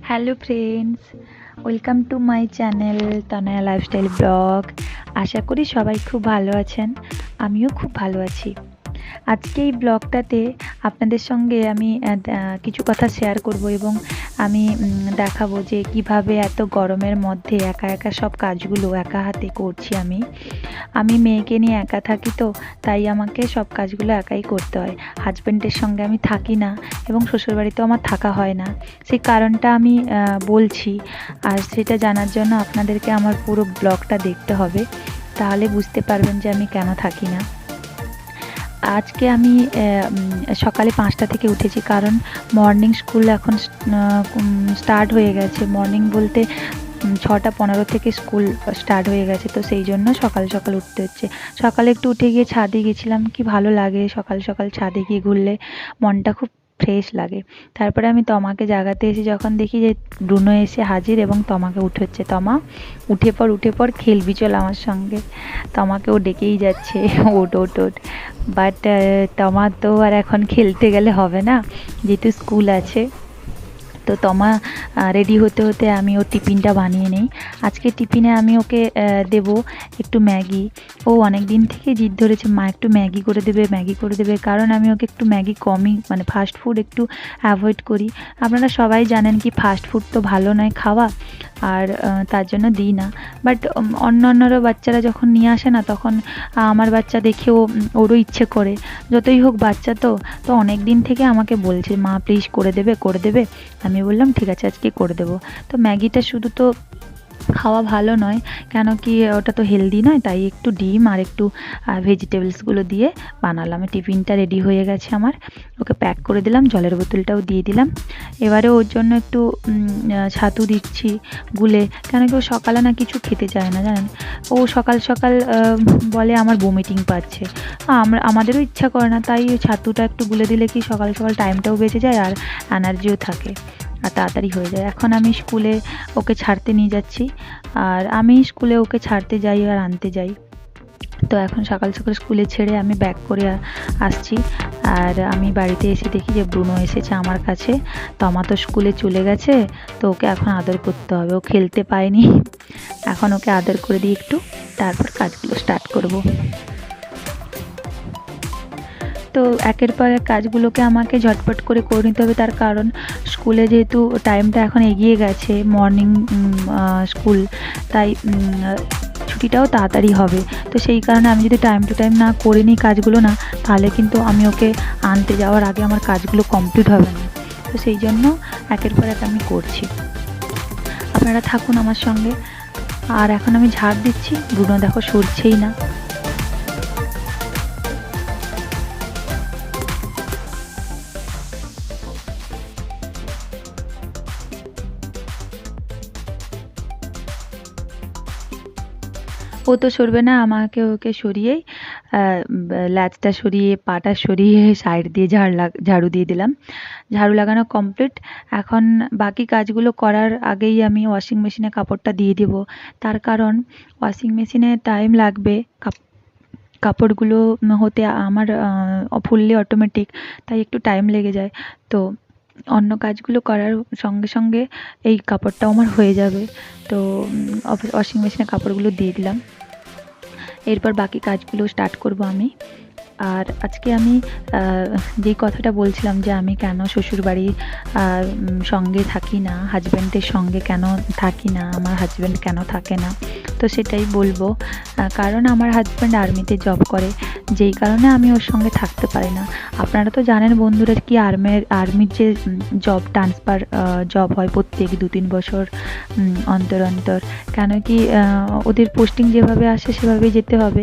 Hello friends, welcome to my channel Tanaya lifestyle blog. আশা করি সবাই খুব ভালো আছেন, আমিও খুব ভালো আছি। আজকে এই ব্লগটাতে আপনাদের সঙ্গে আমি কিছু কথা শেয়ার করব এবং আমি দেখাবো যে কিভাবে এত গরমের মধ্যে একা একা সব কাজগুলো একা হাতে করছি। আমি মেয়েকে নিয়ে একা থাকি, তো তাই আমাকে সব কাজগুলো একাই করতে হয়। হাজব্যান্ডের সঙ্গে আমি থাকি না এবং শ্বশুরবাড়িতেও আমার থাকা হয় না। সেই কারণটা আমি বলছি, আর সেটা জানার জন্য আপনাদেরকে আমার পুরো ব্লগটা দেখতে হবে, তাহলে বুঝতে পারবেন যে আমি কেন থাকি না। আজকে আমি সকালে 5টা থেকে উঠেছি, কারণ মর্নিং স্কুল এখন স্টার্ট হয়ে গেছে। মর্নিং বলতে 6টা 15 থেকে স্কুল স্টার্ট হয়ে গেছে, তো সেই জন্য সকাল সকাল উঠতে হচ্ছে। সকালে একটু উঠে গিয়ে ছাদে গেছিলাম, কি ভালো লাগে সকাল সকাল ছাদে গিয়ে ঘুরলে, মনটা খুব ফ্রেশ লাগে। তারপরে আমি তমাকে জাগাতে এসে যখন দেখি যে ব্রুনো এসে হাজির এবং তমাকে উঠোচ্ছে, তমা উঠে পড় খেলবি চল আমার সঙ্গে। তমাকে ও ডেকেই যাচ্ছে ওঠ ওঠ ওঠ, বাট তমা তো আর এখন খেলতে গেলে হবে না, যেহেতু স্কুল আছে। তো তমা রেডি হতে হতে আমি ওর টিফিনটা বানিয়ে নেই। আজকে টিফিনে আমি ওকে দেব একটু ম্যাগি। ও অনেক দিন থেকে জিদ ধরেছে মা একটু ম্যাগি করে দেবে, ম্যাগি করে দেবে, কারণ আমি ওকে একটু ম্যাগি কমই, মানে ফাস্ট ফুড একটু অ্যাভয়েড করি। আপনারা সবাই জানেন কি ফাস্ট ফুড তো ভালো নয় খাওয়া, আর তার জন্য দিই না। বাট অন্যান্যরা বাচ্চারা যখন নিয়ে আসে না, তখন আমার বাচ্চা দেখেও ওরও ইচ্ছে করে। যতই হোক বাচ্চা তো, তো অনেক দিন থেকে আমাকে বলছে মা প্লিজ করে দেবে করে দেবে। আমি বললাম ঠিক আছে আজকে করে দেবো। তো ম্যাগিটা শুধু তো খাওয়া ভালো নয়, কেন কি ওটা তো হেলদি নয়, তাই একটু ডিম আর একটু ভেজিটেবলসগুলো দিয়ে বানালাম। টিফিনটা রেডি হয়ে গেছে আমার, ওকে প্যাক করে দিলাম, জলের বোতলটাও দিয়ে দিলাম। এবারে ওর জন্য একটু ছাতু দিচ্ছি গুলে, কেন কি ও সকালে না কিছু খেতে চায় না জানেন। ও সকাল সকাল বলে আমার বমিটিং পাচ্ছে, আমাদেরও ইচ্ছা করে না, তাই ওই ছাতুটা একটু গুলে দিলে কি সকাল সকাল টাইমটাও বেঁচে যায় আর এনার্জিও থাকে আর তাড়াতাড়ি হয়ে যায়। এখন আমি স্কুলে ওকে ছাড়তে নিয়ে যাচ্ছি, আর আমি স্কুলে ওকে ছাড়তে যাই আর আনতে যাই। তো এখন সকাল সকাল স্কুলে ছেড়ে আমি ব্যাক করে আসছি, আর আমি বাড়িতে এসে দেখি যে ব্রুনো এসেছে আমার কাছে। তমা তো স্কুলে চলে গেছে, তো ওকে এখন আদর করতে হবে, ও খেলতে পায়নি। এখন ওকে আদর করে দিই একটু, তারপর কাজগুলো স্টার্ট করব। তো একের পর এক কাজগুলোকে আমাকে ঝটপট করে নিতে হবে, তার কারণ স্কুলে যেহেতু টাইমটা এখন এগিয়ে গেছে, মর্নিং স্কুল, তাই ছুটিটাও তাড়াতাড়ি হবে। তো সেই কারণে আমি যদি টাইম টু টাইম না করে নিই কাজগুলো না, তাহলে কিন্তু আমি ওকে আনতে যাওয়ার আগে আমার কাজগুলো কমপ্লিট হবে না। তো সেই জন্য একের পর এক আমি করছি, আপনারা থাকুন আমার সঙ্গে। আর এখন আমি ঝাড় দিচ্ছি, ব্রুনো দেখো সরছেই না। ও তো সরবে না, আমাকে ওকে সরিয়েই ল্যাজটা সরিয়ে পাটা সরিয়ে সাইড দিয়ে ঝাড়ু দিয়ে দিলাম। ঝাড়ু লাগানো কমপ্লিট। এখন বাকি কাজগুলো করার আগেই আমি ওয়াশিং মেশিনে কাপড়টা দিয়ে দেব, তার কারণ ওয়াশিং মেশিনে টাইম লাগবে কাপড়গুলো হতে, আমার ফুললি অটোমেটিক, তাই একটু টাইম লেগে যায়। তো অন্য কাজগুলো করার সঙ্গে সঙ্গে এই কাপড়টাও আমার হয়ে যাবে। তো ওয়াশিং মেশিনে কাপড়গুলো দিয়ে দিলাম, এরপর বাকি কাজগুলো স্টার্ট করব আমি। আর আজকে আমি যেই কথাটা বলছিলাম যে আমি কেন শ্বশুরবাড়ি সঙ্গে থাকি না, হাজব্যান্ডের সঙ্গে কেন থাকি না, আমার হাজব্যান্ড কেন থাকে না, তো সেটাই বলবো। কারণ আমার হাজব্যান্ড আর্মিতে জব করে, যেই কারণে আমি ওর সঙ্গে থাকতে পারি না। আপনারা তো জানেন বন্ধুরা কি আর্মির যে জব ট্রান্সফার জব হয় প্রত্যেক 2-3 বছর অন্তর অন্তর, কেন কি ওদের পোস্টিং যেভাবে আসে সেভাবেই যেতে হবে।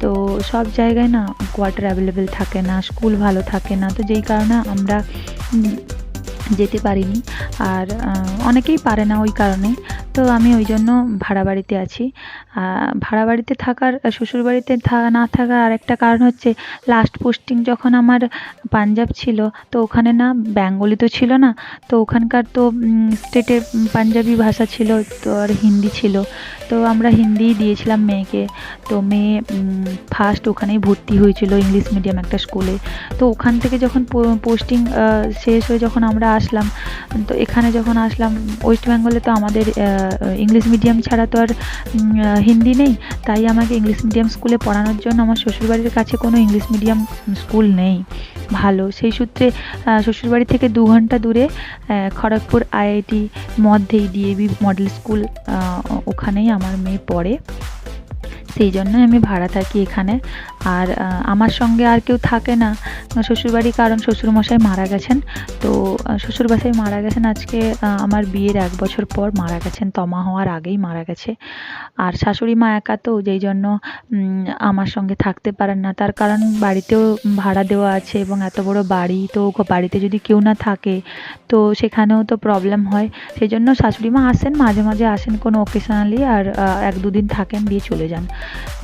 তো সব জায়গায় না কোয়ার্টার অ্যাভেলেবেল থাকে না, স্কুল ভালো থাকে না, তো যেই কারণে আমরা যেতে পারিনি। আর অনেকেই পারে না ওই কারণে। তো আমি ওই জন্য ভাড়া বাড়িতে আছি। ভাড়া বাড়িতে থাকার, শ্বশুরবাড়িতে না থাকার আরেকটা কারণ হচ্ছে লাস্ট পোস্টিং যখন আমার পাঞ্জাব ছিল, তো ওখানে না বেঙ্গলি তো ছিল না, তো ওখানকার তো স্টেটের পাঞ্জাবি ভাষা ছিল, তো আর হিন্দি ছিল। তো আমরা হিন্দিই দিয়েছিলাম মেয়েকে। তো মেয়ে ফার্স্ট ওখানেই ভর্তি হয়েছিল ইংলিশ মিডিয়াম একটা স্কুলে। তো ওখান থেকে যখন পোস্টিং শেষ হয়ে যখন আমরা আসলাম, তো এখানে যখন আসলাম ওয়েস্ট বেঙ্গলে, তো আমাদের ইংলিশ মিডিয়াম ছাড়া তো আর হিন্দি নেই। তাই আমাকে ইংলিশ মিডিয়াম স্কুলে পড়ানোর জন্য আমার শ্বশুরবাড়ির কাছে কোনো ইংলিশ মিডিয়াম স্কুল নেই ভালো। সেই সূত্রে শ্বশুরবাড়ি থেকে 2 ঘন্টা দূরে খড়গপুর আইআইটি মধ্যেই ডিএভি মডেল স্কুল, ওখানেই আমার মেয়ে পড়ে। সেই জন্যই আমি ভাড়া থাকি এখানে। আর আমার সঙ্গে আর কেউ থাকে না শ্বশুরবাড়ি, কারণ শ্বশুরমশাই মারা গেছেন। তো শ্বশুরমশাই মারা গেছেন আজকে আমার বিয়ের 1 বছর পর মারা গেছেন, তমা হওয়ার আগেই মারা গেছে। আর শাশুড়ি মা একা, তো যেই জন্য আমার সঙ্গে থাকতে পারেন না। তার কারণ বাড়িতেও ভাড়া দেওয়া আছে এবং এত বড় বাড়ি, তো বাড়িতে যদি কেউ না থাকে তো সেখানেও তো প্রবলেম হয়। সেই জন্য শাশুড়ি মা আসেন, মাঝে মাঝে আসেন কোনো অকেশনালি, আর 1-2 দিন থাকেন, দিয়ে চলে যান।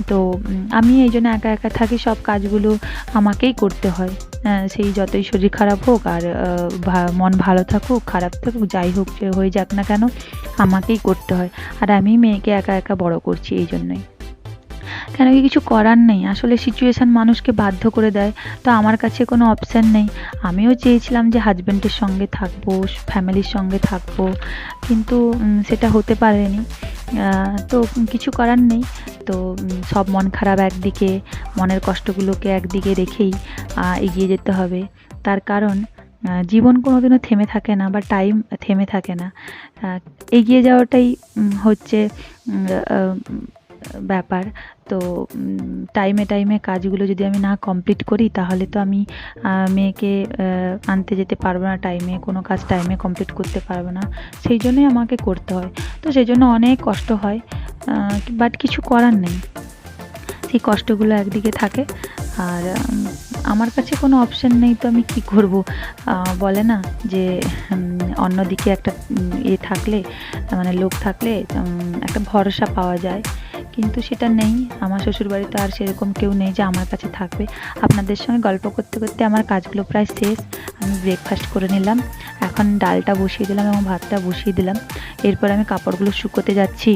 তো আমি এই জন্য একা একা থাকি, সব কাজগুলো আমাকেই করতে হয়। সেই যতই শরীর খারাপ হোক আর মন ভালো থাকুক খারাপ থাকুক যাই হোক, যে হয়ে যাক না কেন, আমাকেই করতে হয়। আর আমি মেয়েকে একা একা বড় করছি এই জন্যই। কেন কি, কিছু করার নেই, আসলে সিচুয়েশান মানুষকে বাধ্য করে দেয়। তো আমার কাছে কোনো অপশান নেই। আমিও চেয়েছিলাম যে হাজব্যান্ডের সঙ্গে থাকবো, ফ্যামিলির সঙ্গে থাকবো, কিন্তু সেটা হতে পারেনি। তো কিছু করার নেই। তো সব মন খারাপ একদিকে, মনের কষ্টগুলোকে একদিকে রেখেই এগিয়ে যেতে হবে। তার কারণ জীবন কোনোদিনও থেমে থাকে না, বা টাইম থেমে থাকে না। এগিয়ে যাওয়াটাই হচ্ছে ব্যাপার। তো টাইমে টাইমে কাজগুলো যদি আমি না কমপ্লিট করি, তাহলে তো আমি মেয়েকে আনতে যেতে পারবো না টাইমে, কোনো কাজ টাইমে কমপ্লিট করতে পারবো না। সেই জন্যই আমাকে করতে হয়। তো সেই জন্য অনেক কষ্ট হয়, বাট কিছু করার নেই। সেই কষ্টগুলো একদিকে থাকে, আর আমার কাছে কোনো অপশান নেই, তো আমি কি করব? বলে না যে অন্যদিকে একটা থাকলে, মানে লোক থাকলে একটা ভরসা পাওয়া যায়, কিন্তু সেটা নেই। আমার শ্বশুরবাড়িতে আর সেরকম কেউ নেই যে আমার কাছে থাকবে। আপনাদের সঙ্গে গল্প করতে করতে আমার কাজগুলো প্রায় শেষ। আমি ব্রেকফাস্ট করে নিলাম, এখন ডালটা বসিয়ে দিলাম এবং ভাতটা বসিয়ে দিলাম। এরপর আমি কাপড়গুলো শুকোতে যাচ্ছি।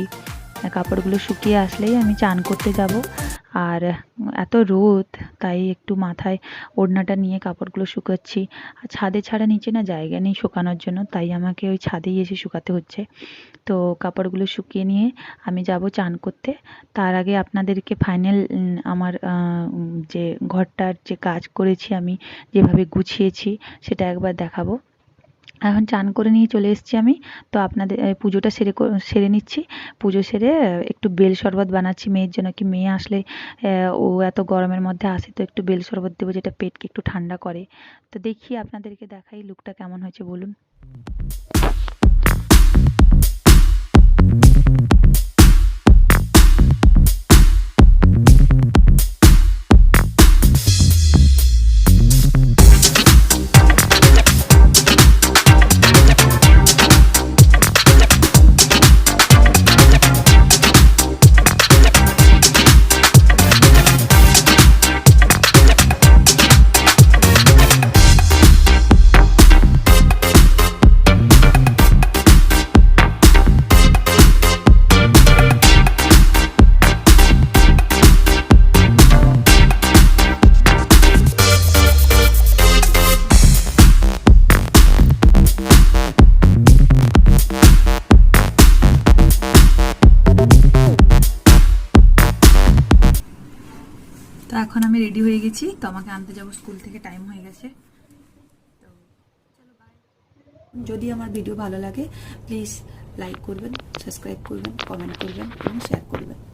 কাপড়গুলো শুকিয়ে আসলেই আমি চান করতে যাব। আর এত রোদ, তাই একটু মাথায় ওড়নাটা নিয়ে কাপড়গুলো শুকাচ্ছি। আর ছাদে ছাড়া নিচে না জায়গা নেই শুকানোর জন্য, তাই আমাকে ওই ছাদেই এসে শুকাতে হচ্ছে। তো কাপড়গুলো শুকিয়ে নিয়ে আমি যাব চান করতে। তার আগে আপনাদেরকে ফাইনাল আমার যে ঘরটার যে কাজ করেছি আমি, যেভাবে গুছিয়েছি, সেটা একবার দেখাবো। এখন চান করে নিয়ে চলে এসেছি আমি। তো আপনাদের পুজোটা সেরে নিচ্ছি। পুজো সেরে একটু বেল শরবত বানাচ্ছি মেয়ের জন্য, কি মেয়ে আসলে ও এত গরমের মধ্যে আসে, তো একটু বেল শরবত দেবো, যেটা পেটকে একটু ঠান্ডা করে। তো দেখি আপনাদেরকে দেখাই লুকটা কেমন হয়েছে বলুন। তো এখন আমি রেডি হয়ে গেছি, তো আমাকে আনতে যাবো স্কুল থেকে, টাইম হয়ে গেছে। তো চলো বাই। যদি আমার ভিডিও ভালো লাগে প্লিজ লাইক করবেন, সাবস্ক্রাইব করবেন, কমেন্ট করবেন এবং শেয়ার করবেন।